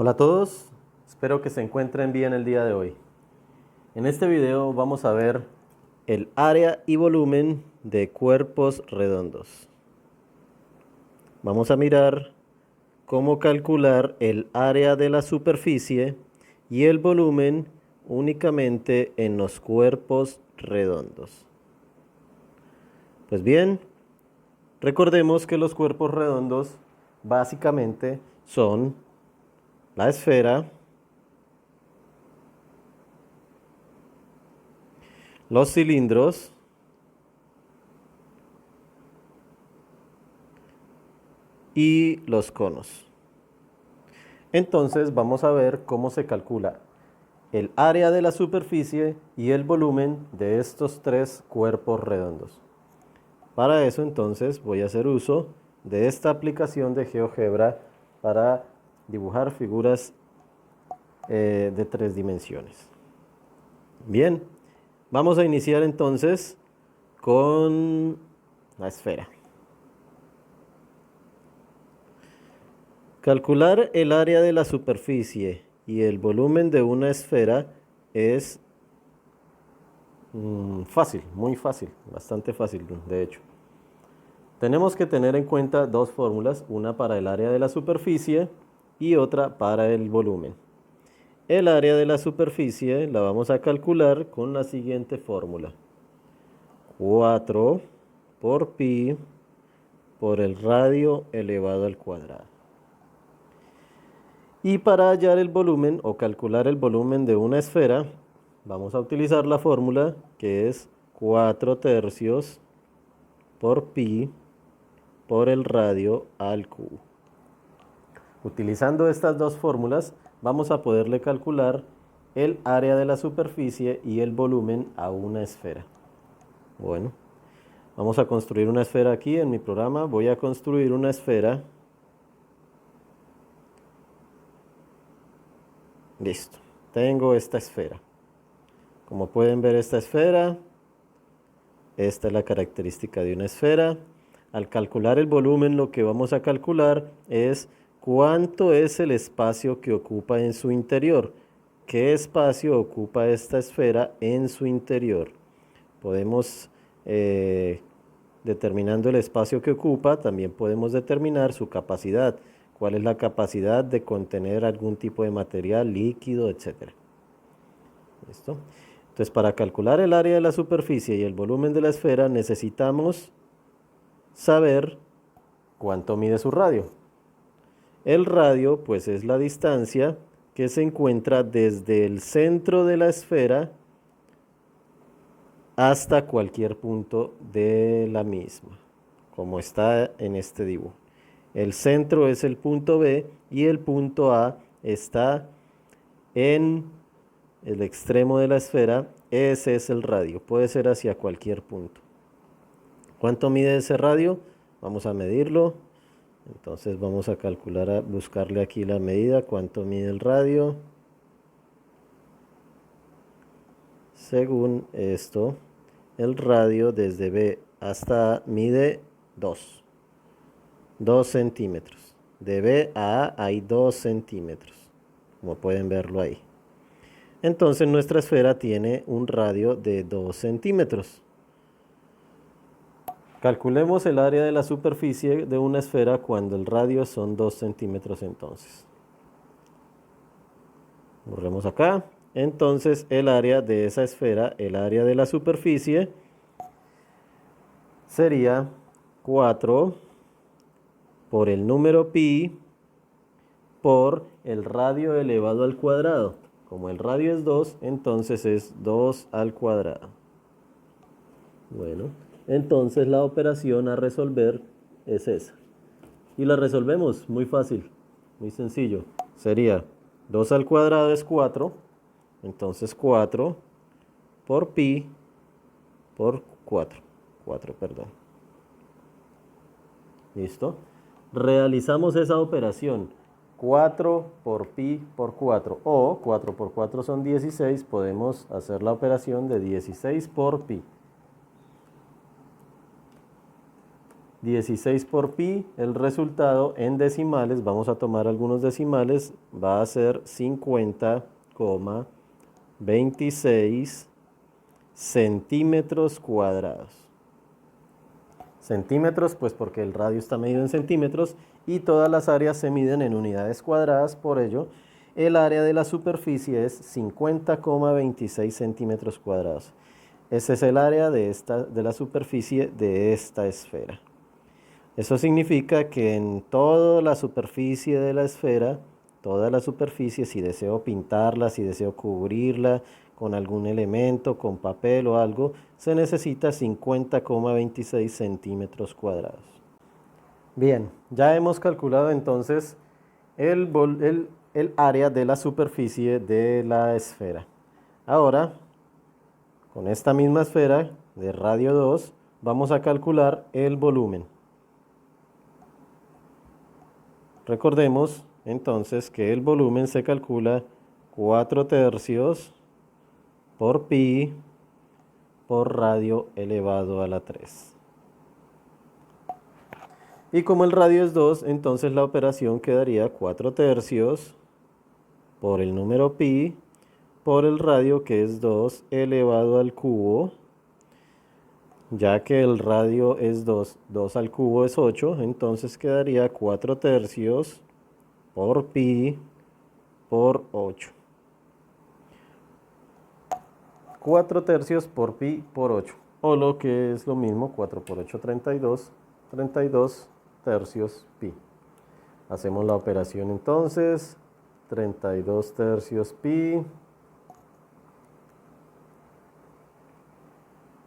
Hola a todos, espero que se encuentren bien el día de hoy. En este video vamos a ver el área y volumen de cuerpos redondos. Vamos a mirar cómo calcular el área de la superficie y el volumen únicamente en los cuerpos redondos. Pues bien, recordemos que los cuerpos redondos básicamente son la esfera, los cilindros y los conos. Entonces vamos a ver cómo se calcula el área de la superficie y el volumen de estos tres cuerpos redondos. Para eso entonces voy a hacer uso de esta aplicación de GeoGebra para dibujar figuras de 3 dimensiones. Bien, vamos a iniciar entonces con la esfera. Calcular el área de la superficie y el volumen de una esfera es fácil, muy fácil, bastante fácil de hecho. Tenemos que tener en cuenta dos fórmulas, una para el área de la superficie y otra para el volumen. El área de la superficie la vamos a calcular con la siguiente fórmula. 4 por pi por el radio elevado al cuadrado. Y para hallar el volumen o calcular el volumen de una esfera, vamos a utilizar la fórmula que es 4 tercios por pi por el radio al cubo. Utilizando estas dos fórmulas, vamos a poderle calcular el área de la superficie y el volumen a una esfera. Bueno, vamos a construir una esfera aquí en mi programa. Voy a construir una esfera. Listo, tengo esta esfera. Como pueden ver esta esfera, esta es la característica de una esfera. Al calcular el volumen, lo que vamos a calcular es cuánto es el espacio que ocupa en su interior. ¿Qué espacio ocupa esta esfera en su interior? Podemos, determinando el espacio que ocupa, también podemos determinar su capacidad. ¿Cuál es la capacidad de contener algún tipo de material líquido, etcétera? ¿Listo? Entonces, para calcular el área de la superficie y el volumen de la esfera, necesitamos saber cuánto mide su radio. El radio, pues, es la distancia que se encuentra desde el centro de la esfera hasta cualquier punto de la misma, como está en este dibujo. El centro es el punto B y el punto A está en el extremo de la esfera. Ese es el radio, puede ser hacia cualquier punto. ¿Cuánto mide ese radio? Vamos a medirlo. Entonces vamos a calcular, a buscarle aquí la medida, cuánto mide el radio. Según esto, el radio desde B hasta A mide 2 centímetros. De B a A hay 2 centímetros, como pueden verlo ahí. Entonces nuestra esfera tiene un radio de 2 centímetros. Calculemos el área de la superficie de una esfera cuando el radio son 2 centímetros entonces. Borremos acá. Entonces el área de esa esfera, el área de la superficie, sería 4 por el número pi por el radio elevado al cuadrado. Como el radio es 2, entonces es 2 al cuadrado. Bueno, entonces la operación a resolver es esa. Y la resolvemos muy fácil, muy sencillo. Sería 2 al cuadrado es 4, entonces 4 por pi por 4. 4, perdón. ¿Listo? Realizamos esa operación. 4 por pi por 4 o 4 por 4 son 16, podemos hacer la operación de 16 por pi. 16 por pi, el resultado en decimales, vamos a tomar algunos decimales, va a ser 50,26 centímetros cuadrados. Centímetros, pues porque el radio está medido en centímetros y todas las áreas se miden en unidades cuadradas, por ello el área de la superficie es 50,26 centímetros cuadrados. Ese es el área de la superficie de esta esfera. Eso significa que en toda la superficie de la esfera, toda la superficie, si deseo pintarla, si deseo cubrirla con algún elemento, con papel o algo, se necesita 50,26 centímetros cuadrados. Bien, ya hemos calculado entonces el área de la superficie de la esfera. Ahora, con esta misma esfera de radio 2, vamos a calcular el volumen. Recordemos entonces que el volumen se calcula 4/3 por pi por radio elevado a la 3. Y como el radio es 2, entonces la operación quedaría 4/3 por el número pi por el radio, que es 2 elevado al cubo. Ya que el radio es 2, 2 al cubo es 8, entonces quedaría 4/3 por pi por 8. 4/3 por pi por 8, o lo que es lo mismo, 4 por 8, 32, 32 tercios pi. Hacemos la operación entonces, 32 tercios pi,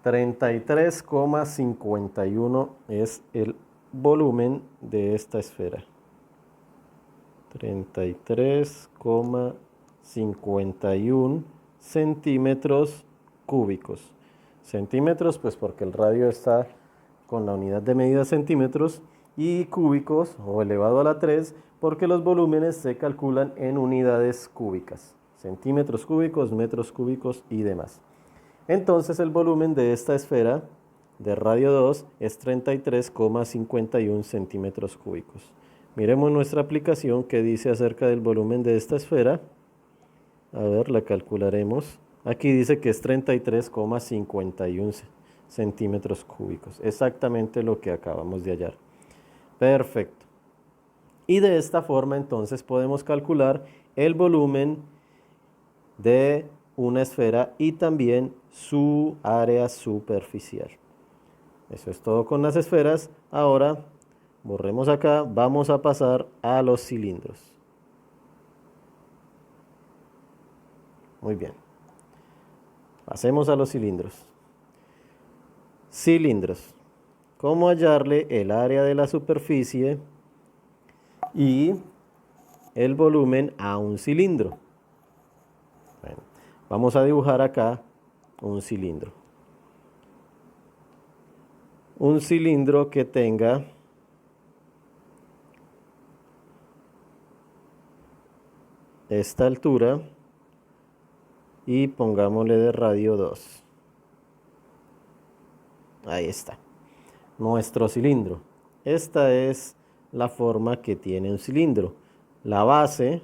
33,51 es el volumen de esta esfera. 33,51 centímetros cúbicos. Centímetros, pues porque el radio está con la unidad de medida centímetros, y cúbicos o elevado a la 3 porque los volúmenes se calculan en unidades cúbicas. Centímetros cúbicos, metros cúbicos y demás. Entonces el volumen de esta esfera de radio 2 es 33,51 centímetros cúbicos. Miremos nuestra aplicación que dice acerca del volumen de esta esfera. A ver, la calcularemos. Aquí dice que es 33,51 centímetros cúbicos. Exactamente lo que acabamos de hallar. Perfecto. Y de esta forma entonces podemos calcular el volumen de una esfera y también su área superficial. Eso es todo con las esferas. Ahora, borremos acá, vamos a pasar a los cilindros. Muy bien. Pasemos a los cilindros. Cilindros. ¿Cómo hallarle el área de la superficie y el volumen a un cilindro? Bueno, vamos a dibujar acá un cilindro. Un cilindro que tenga esta altura y pongámosle de radio 2. Ahí está, nuestro cilindro. Esta es la forma que tiene un cilindro. La base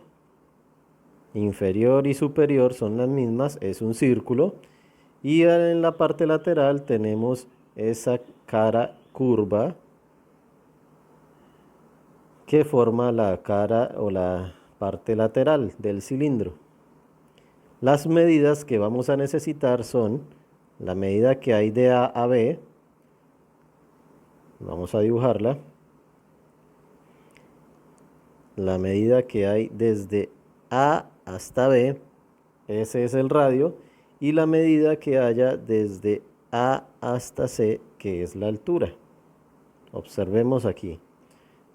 inferior y superior son las mismas, es un círculo, y en la parte lateral tenemos esa cara curva que forma la cara o la parte lateral del cilindro. Las medidas que vamos a necesitar son la medida que hay de A a B. Vamos a dibujarla. La medida que hay desde A hasta B, ese es el radio, y la medida que haya desde A hasta C, que es la altura. Observemos aquí.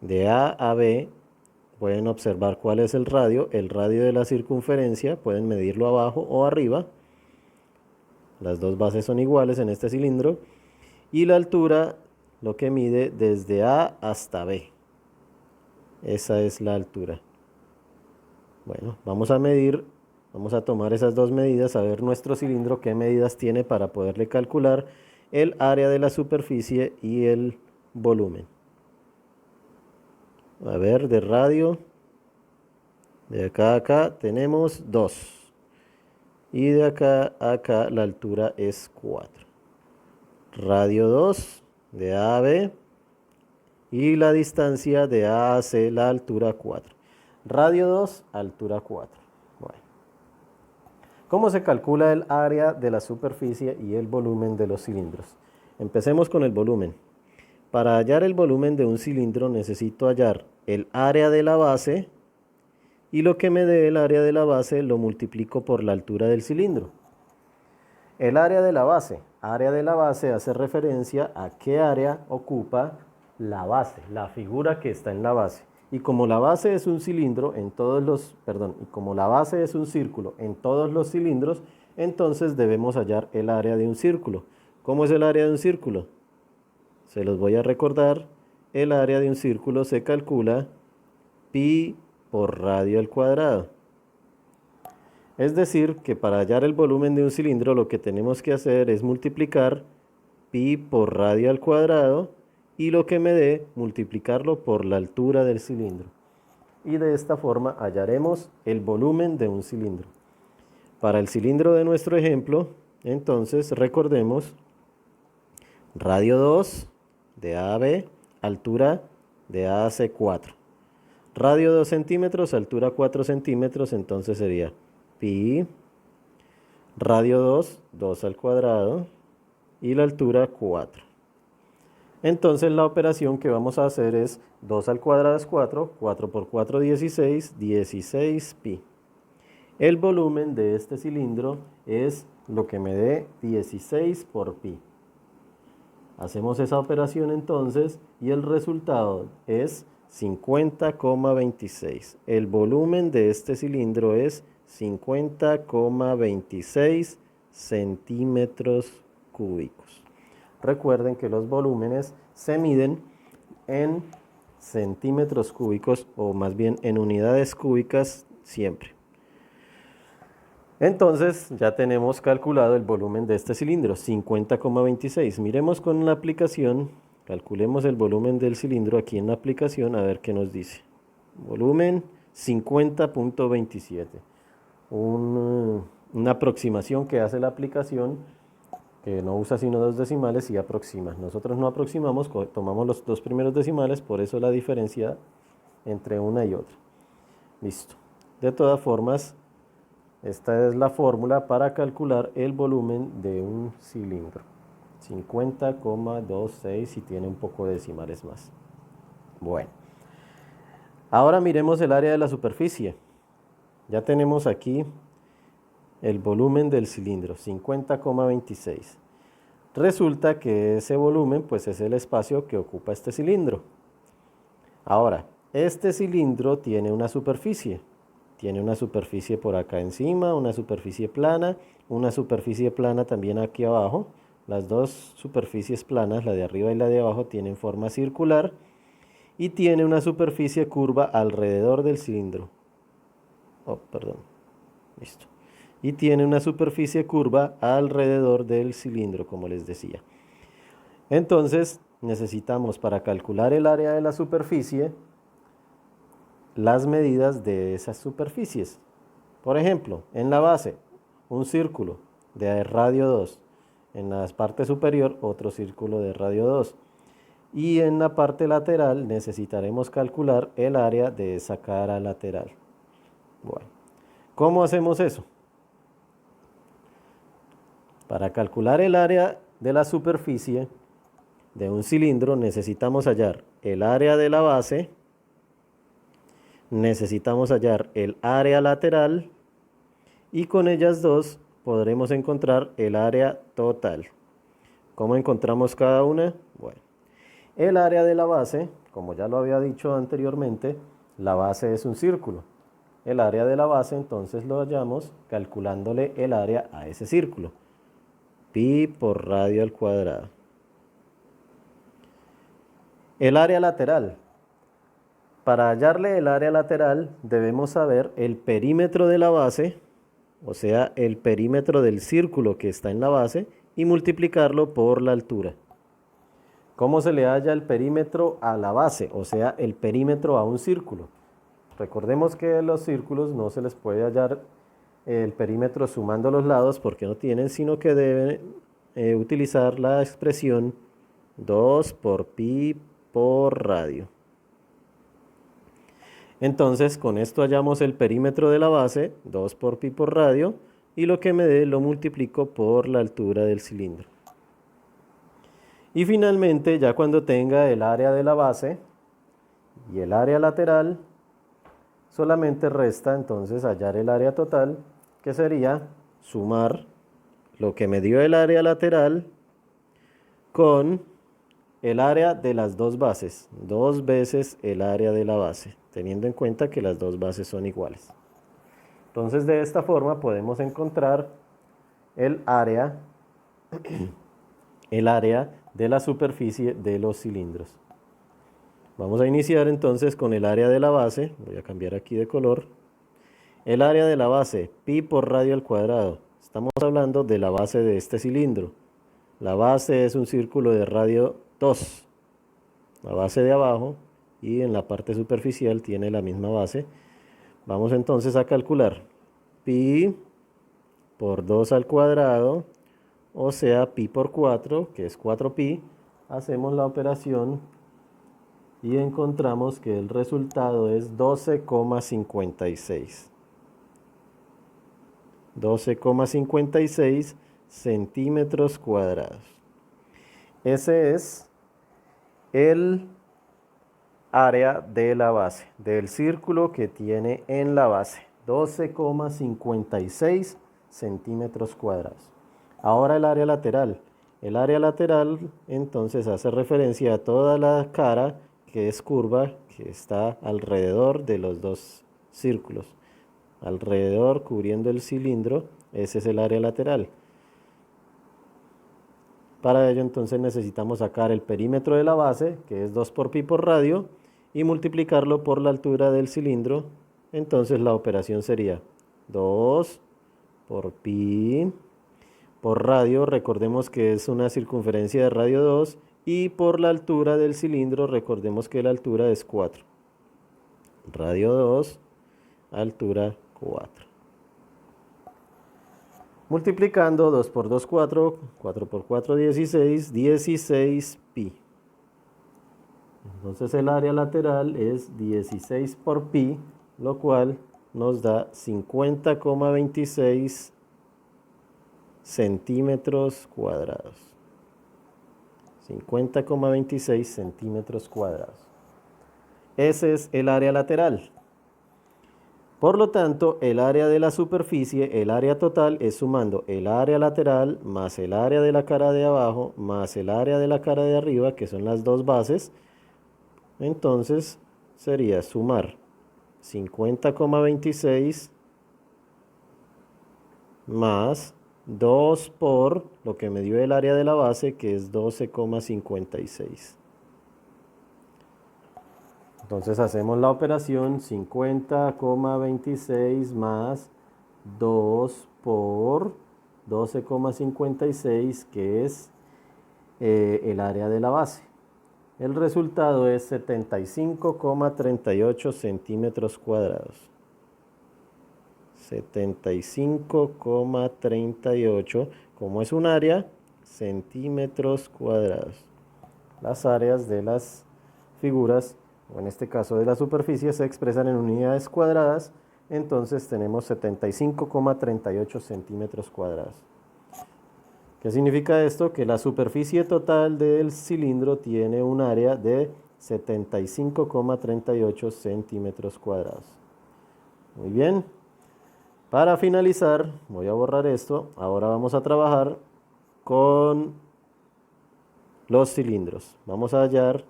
De A a B pueden observar cuál es el radio de la circunferencia, pueden medirlo abajo o arriba. Las dos bases son iguales en este cilindro. Y la altura, lo que mide desde A hasta B. Esa es la altura. Bueno, vamos a medir, vamos a tomar esas dos medidas, a ver nuestro cilindro qué medidas tiene para poderle calcular el área de la superficie y el volumen. A ver, de radio, de acá a acá tenemos 2. Y de acá a acá la altura es 4. Radio 2, de A a B. Y la distancia de A a C, la altura 4. Radio 2, altura 4. Bueno. ¿Cómo se calcula el área de la superficie y el volumen de los cilindros? Empecemos con el volumen. Para hallar el volumen de un cilindro necesito hallar el área de la base y lo que me dé el área de la base lo multiplico por la altura del cilindro. El área de la base hace referencia a qué área ocupa la base, la figura que está en la base. Y como la base es un cilindro como la base es un círculo en todos los cilindros, entonces debemos hallar el área de un círculo. ¿Cómo es el área de un círculo? Se los voy a recordar. El área de un círculo se calcula pi por radio al cuadrado. Es decir, que para hallar el volumen de un cilindro lo que tenemos que hacer es multiplicar pi por radio al cuadrado y lo que me dé multiplicarlo por la altura del cilindro. Y de esta forma hallaremos el volumen de un cilindro. Para el cilindro de nuestro ejemplo, entonces recordemos radio 2 de A a B, altura de A a C 4. Radio 2 centímetros, altura 4 centímetros, entonces sería pi, radio 2, 2 al cuadrado, y la altura 4. Entonces la operación que vamos a hacer es 2 al cuadrado es 4, 4 por 4, 16, 16 pi. El volumen de este cilindro es lo que me dé 16 por pi. Hacemos esa operación entonces y el resultado es 50,26. El volumen de este cilindro es 50,26 centímetros cúbicos. Recuerden que los volúmenes se miden en centímetros cúbicos o más bien en unidades cúbicas siempre. Entonces ya tenemos calculado el volumen de este cilindro, 50,26. Miremos con la aplicación, calculemos el volumen del cilindro aquí en la aplicación a ver qué nos dice. Volumen 50,27. Una aproximación que hace la aplicación, que no usa sino 2 decimales y aproxima. Nosotros no aproximamos, tomamos los 2 primeros decimales, por eso la diferencia entre una y otra. Listo. De todas formas, esta es la fórmula para calcular el volumen de un cilindro. 50,26 y tiene un poco de decimales más. Bueno. Ahora miremos el área de la superficie. Ya tenemos aquí el volumen del cilindro, 50,26. Resulta que ese volumen pues es el espacio que ocupa este cilindro. Ahora, este cilindro tiene una superficie. Tiene una superficie por acá encima, una superficie plana también aquí abajo. Las dos superficies planas, la de arriba y la de abajo, tienen forma circular y tiene una superficie curva alrededor del cilindro. Listo. Y tiene una superficie curva alrededor del cilindro, como les decía. Entonces, necesitamos para calcular el área de la superficie las medidas de esas superficies. Por ejemplo, en la base, un círculo de radio 2. En la parte superior, otro círculo de radio 2. Y en la parte lateral necesitaremos calcular el área de esa cara lateral. Bueno, ¿cómo hacemos eso? Para calcular el área de la superficie de un cilindro necesitamos hallar el área de la base, necesitamos hallar el área lateral y con ellas dos podremos encontrar el área total. ¿Cómo encontramos cada una? Bueno, el área de la base, como ya lo había dicho anteriormente, la base es un círculo. El área de la base entonces lo hallamos calculándole el área a ese círculo. Pi por radio al cuadrado. El área lateral. Para hallarle el área lateral debemos saber el perímetro de la base, o sea, el perímetro del círculo que está en la base, y multiplicarlo por la altura. ¿Cómo se le halla el perímetro a la base? O sea, el perímetro a un círculo. Recordemos que a los círculos no se les puede hallar el perímetro sumando los lados porque no tienen, sino que deben utilizar la expresión 2 por pi por radio. Entonces, con esto hallamos el perímetro de la base, 2 por pi por radio, y lo que me dé lo multiplico por la altura del cilindro. Y finalmente, ya cuando tenga el área de la base y el área lateral, solamente resta entonces hallar el área total, que sería sumar lo que me dio el área lateral con el área de las dos bases, 2 veces el área de la base, teniendo en cuenta que las dos bases son iguales. Entonces, de esta forma podemos encontrar el área de la superficie de los cilindros. Vamos a iniciar entonces con el área de la base. Voy a cambiar aquí de color. El área de la base, pi por radio al cuadrado. Estamos hablando de la base de este cilindro. La base es un círculo de radio 2. La base de abajo, y en la parte superficial tiene la misma base. Vamos entonces a calcular pi por 2 al cuadrado, o sea, pi por 4, que es 4pi. Hacemos la operación y encontramos que el resultado es 12,56. 12,56 centímetros cuadrados. Ese es el área de la base, del círculo que tiene en la base. 12,56 centímetros cuadrados. Ahora el área lateral. El área lateral entonces hace referencia a toda la cara que es curva, que está alrededor de los dos círculos. Alrededor, cubriendo el cilindro, ese es el área lateral. Para ello entonces necesitamos sacar el perímetro de la base, que es 2 por pi por radio, y multiplicarlo por la altura del cilindro. Entonces la operación sería 2 por pi por radio, recordemos que es una circunferencia de radio 2, y por la altura del cilindro, recordemos que la altura es 4. Radio 2, altura 4. Multiplicando 2 por 2, 4, 4 por 4, 16, 16 pi. Entonces el área lateral es 16 por pi, lo cual nos da 50,26 centímetros cuadrados. 50,26 centímetros cuadrados. Ese es el área lateral. Por lo tanto, el área de la superficie, el área total, es sumando el área lateral más el área de la cara de abajo más el área de la cara de arriba, que son las dos bases. Entonces sería sumar 50,26 más 2 por lo que me dio el área de la base, que es 12,56. Entonces hacemos la operación 50,26 más 2 por 12,56, que es el área de la base. El resultado es 75,38 centímetros cuadrados. 75,38, como es un área, centímetros cuadrados. Las áreas de las figuras, o en este caso de la superficie, se expresan en unidades cuadradas. Entonces tenemos 75,38 centímetros cuadrados. ¿Qué significa esto? Que la superficie total del cilindro tiene un área de 75,38 centímetros cuadrados. Muy bien. Para finalizar, voy a borrar esto. Ahora vamos a trabajar con los cilindros. Vamos a hallar,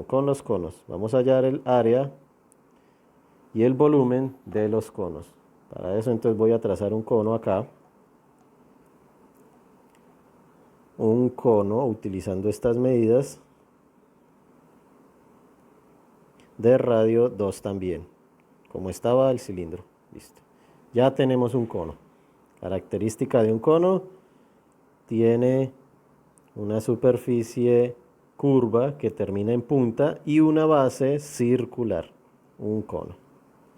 con los conos. Vamos a hallar el área y el volumen de los conos. Para eso entonces voy a trazar un cono acá. Un cono utilizando estas medidas de radio 2 también, como estaba el cilindro. Listo. Ya tenemos un cono. Característica de un cono: tiene una superficie curva que termina en punta y una base circular, un cono.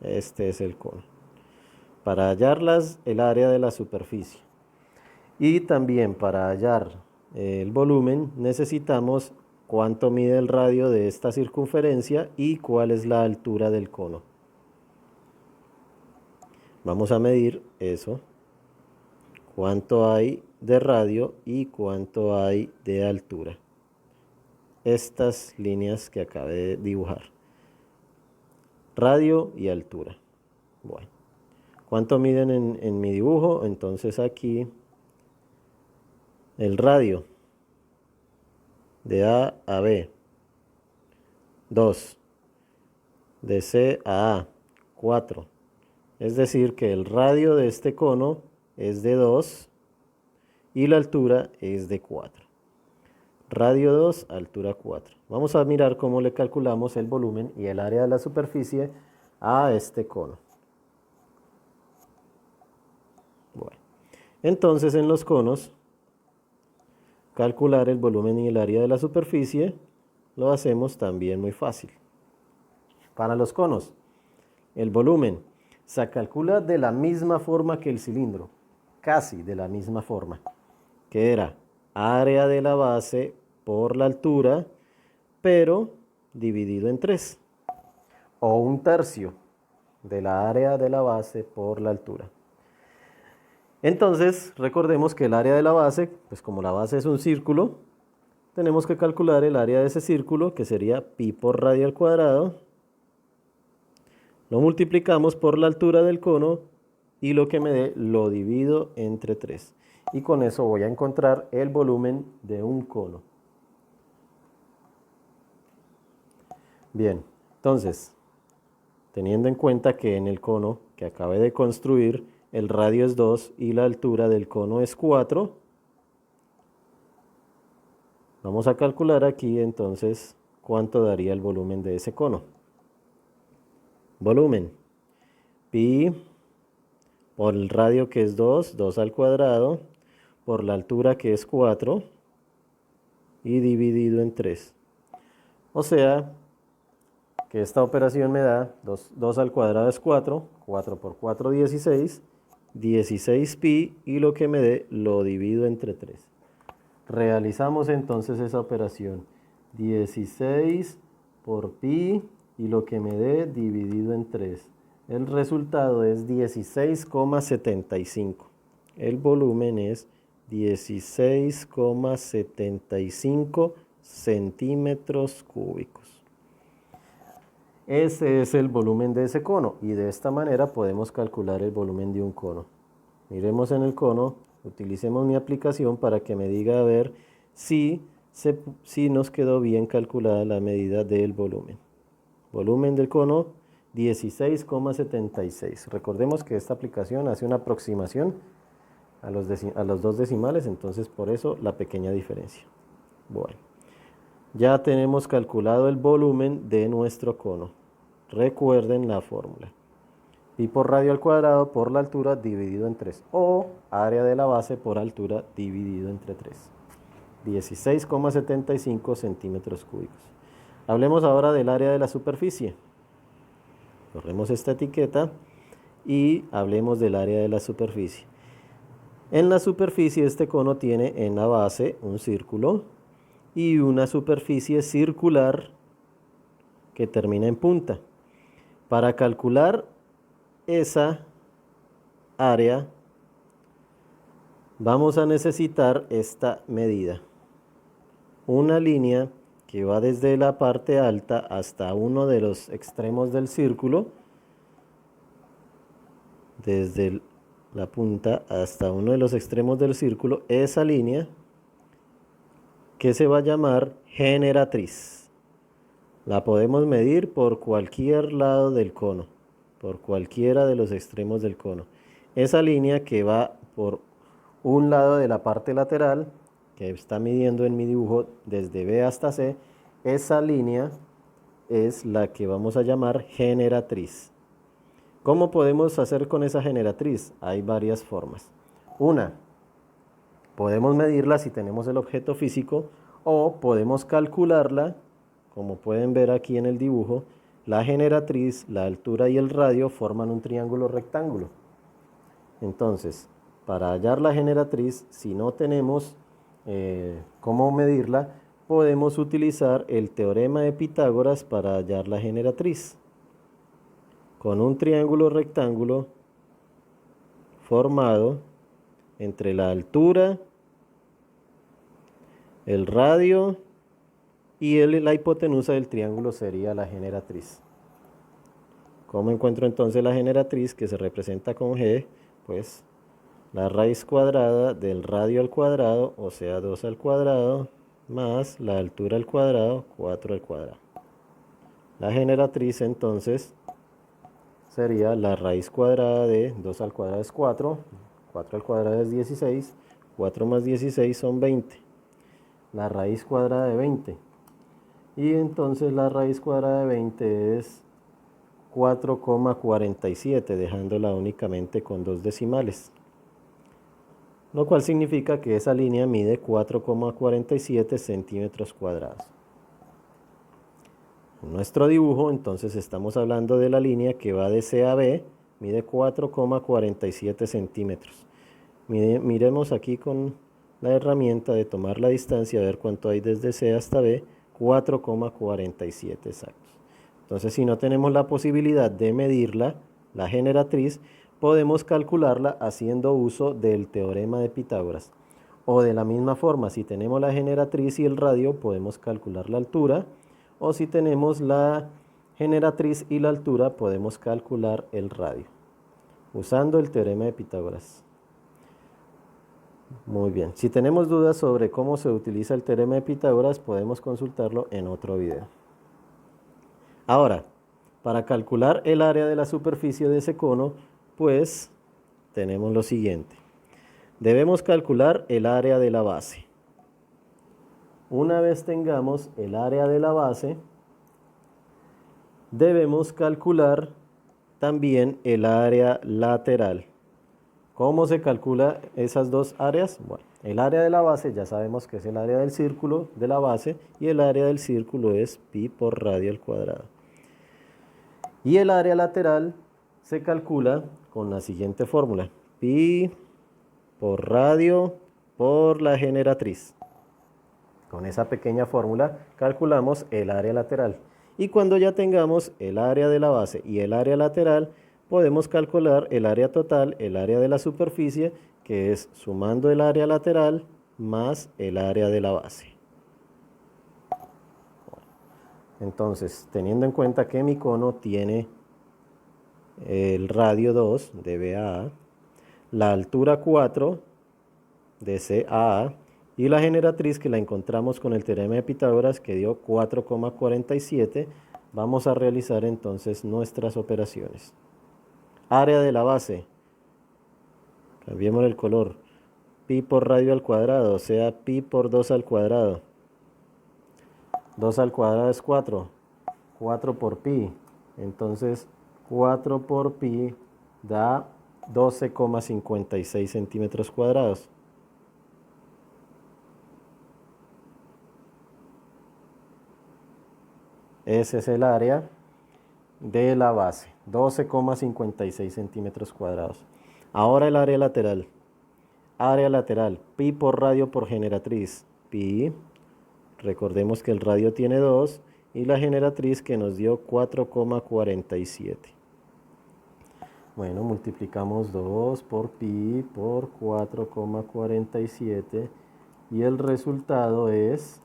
Este es el cono. Para hallarlas, el área de la superficie. Y también para hallar el volumen necesitamos cuánto mide el radio de esta circunferencia y cuál es la altura del cono. Vamos a medir eso. Cuánto hay de radio y cuánto hay de altura. Estas líneas que acabé de dibujar. Radio y altura. Bueno, ¿cuánto miden en mi dibujo? Entonces aquí el radio de A a B, 2, de C a A, 4. Es decir que el radio de este cono es de 2 y la altura es de 4. Radio 2, altura 4. Vamos a mirar cómo le calculamos el volumen y el área de la superficie a este cono. Bueno, entonces en los conos, calcular el volumen y el área de la superficie lo hacemos también muy fácil. Para los conos, el volumen se calcula de la misma forma que el cilindro, casi de la misma forma, que era área de la base por la altura, pero dividido en 3, o 1/3 de la área de la base por la altura. Entonces, recordemos que el área de la base, pues como la base es un círculo, tenemos que calcular el área de ese círculo, que sería pi por radio al cuadrado. Lo multiplicamos por la altura del cono y lo que me dé lo divido entre 3. Y con eso voy a encontrar el volumen de un cono. Bien, entonces, teniendo en cuenta que en el cono que acabé de construir, el radio es 2 y la altura del cono es 4, vamos a calcular aquí entonces cuánto daría el volumen de ese cono. Volumen, pi por el radio que es 2, 2 al cuadrado, por la altura que es 4 y dividido en 3. O sea que esta operación me da 2 al cuadrado es 4, 4 por 4 16, 16 pi y lo que me dé lo divido entre 3. Realizamos entonces esa operación, 16 por pi y lo que me dé dividido en 3. El resultado es 16,75. El volumen es 16,75 centímetros cúbicos. Ese es el volumen de ese cono y de esta manera podemos calcular el volumen de un cono. Miremos en el cono, utilicemos mi aplicación para que me diga a ver si nos quedó bien calculada la medida del volumen. Volumen del cono 16,76. Recordemos que esta aplicación hace una aproximación a los 2 decimales, entonces por eso la pequeña diferencia. Bueno, ya tenemos calculado el volumen de nuestro cono. Recuerden la fórmula. Pi por radio al cuadrado por la altura dividido en 3. O área de la base por altura dividido entre 3. 16,75 centímetros cúbicos. Hablemos ahora del área de la superficie. Corremos esta etiqueta y hablemos del área de la superficie. En la superficie este cono tiene en la base un círculo y una superficie circular que termina en punta. Para calcular esa área vamos a necesitar esta medida. Una línea que va desde la parte alta hasta uno de los extremos del círculo, desde la punta hasta uno de los extremos del círculo, esa línea que se va a llamar generatriz. La podemos medir por cualquier lado del cono, por cualquiera de los extremos del cono. Esa línea que va por un lado de la parte lateral, que está midiendo en mi dibujo desde B hasta C, esa línea es la que vamos a llamar generatriz. ¿Cómo podemos hacer con esa generatriz? Hay varias formas. Una, podemos medirla si tenemos el objeto físico o podemos calcularla, como pueden ver aquí en el dibujo, la generatriz, la altura y el radio forman un triángulo rectángulo. Entonces, para hallar la generatriz, si no tenemos cómo medirla, podemos utilizar el teorema de Pitágoras para hallar la generatriz. Con un triángulo rectángulo formado entre la altura, el radio y la hipotenusa del triángulo sería la generatriz. ¿Cómo encuentro entonces la generatriz, que se representa con G? Pues la raíz cuadrada del radio al cuadrado, o sea 2 al cuadrado, más la altura al cuadrado, 4 al cuadrado. La generatriz entonces sería la raíz cuadrada de 2 al cuadrado es 4, 4 al cuadrado es 16, 4 más 16 son 20. La raíz cuadrada de 20. Y entonces la raíz cuadrada de 20 es 4,47, dejándola únicamente con 2 decimales. Lo cual significa que esa línea mide 4,47 centímetros cuadrados. En nuestro dibujo, entonces, estamos hablando de la línea que va de C a B, mide 4,47 centímetros. Miremos aquí con la herramienta de tomar la distancia, a ver cuánto hay desde C hasta B, 4,47 exactos. Entonces, si no tenemos la posibilidad de medirla, la generatriz, podemos calcularla haciendo uso del teorema de Pitágoras. O de la misma forma, si tenemos la generatriz y el radio, podemos calcular la altura. O si tenemos la generatriz y la altura, podemos calcular el radio, usando el teorema de Pitágoras. Muy bien. Si tenemos dudas sobre cómo se utiliza el teorema de Pitágoras, podemos consultarlo en otro video. Ahora, para calcular el área de la superficie de ese cono, pues tenemos lo siguiente. Debemos calcular el área de la base. Una vez tengamos el área de la base, debemos calcular también el área lateral. ¿Cómo se calcula esas dos áreas? Bueno, el área de la base ya sabemos que es el área del círculo de la base y el área del círculo es pi por radio al cuadrado. Y el área lateral se calcula con la siguiente fórmula: pi por radio por la generatriz. Con esa pequeña fórmula calculamos el área lateral. Y cuando ya tengamos el área de la base y el área lateral, podemos calcular el área total, el área de la superficie, que es sumando el área lateral más el área de la base. Entonces, teniendo en cuenta que mi cono tiene el radio 2 de B a A, la altura 4 de C a A, y la generatriz que la encontramos con el teorema de Pitágoras que dio 4,47, vamos a realizar entonces nuestras operaciones. Área de la base, cambiemos el color, pi por radio al cuadrado, o sea pi por 2 al cuadrado. 2 al cuadrado es 4, 4 por pi, entonces 4 por pi da 12,56 centímetros cuadrados. Ese es el área de la base, 12,56 centímetros cuadrados. Ahora el área lateral. Área lateral, pi por radio por generatriz. Pi, recordemos que el radio tiene 2 y la generatriz que nos dio 4,47. Bueno, multiplicamos 2 por pi por 4,47 y el resultado es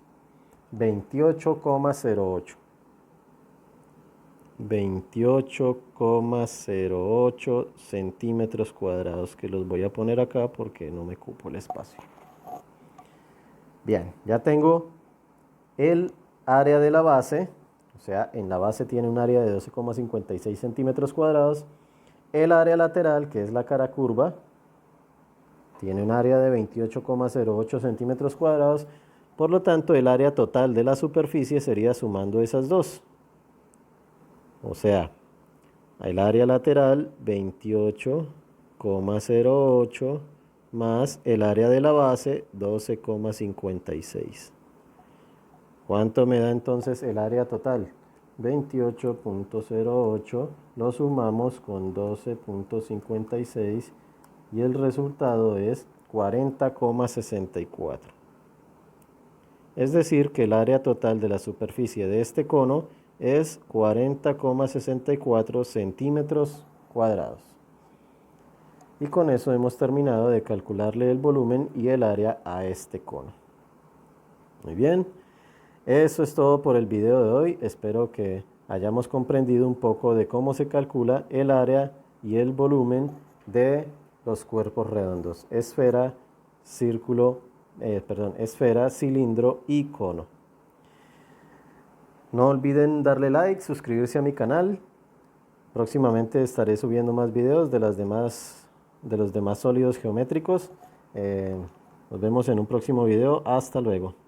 28,08. 28,08 centímetros cuadrados, que los voy a poner acá porque no me cupo el espacio. Bien, ya tengo el área de la base, o sea, en la base tiene un área de 12,56 centímetros cuadrados. El área lateral, que es la cara curva, tiene un área de 28,08 centímetros cuadrados. Por lo tanto, el área total de la superficie sería sumando esas dos. O sea, el área lateral 28,08 más el área de la base 12,56. ¿Cuánto me da entonces el área total? 28.08, lo sumamos con 12.56 y el resultado es 40,64. Es decir, que el área total de la superficie de este cono es 40,64 centímetros cuadrados. Y con eso hemos terminado de calcularle el volumen y el área a este cono. Muy bien. Eso es todo por el video de hoy. Espero que hayamos comprendido un poco de cómo se calcula el área y el volumen de los cuerpos redondos: esfera, esfera, cilindro y cono. No olviden darle like, suscribirse a mi canal. Próximamente estaré subiendo más videos de los demás sólidos geométricos. Nos vemos en un próximo video. Hasta luego.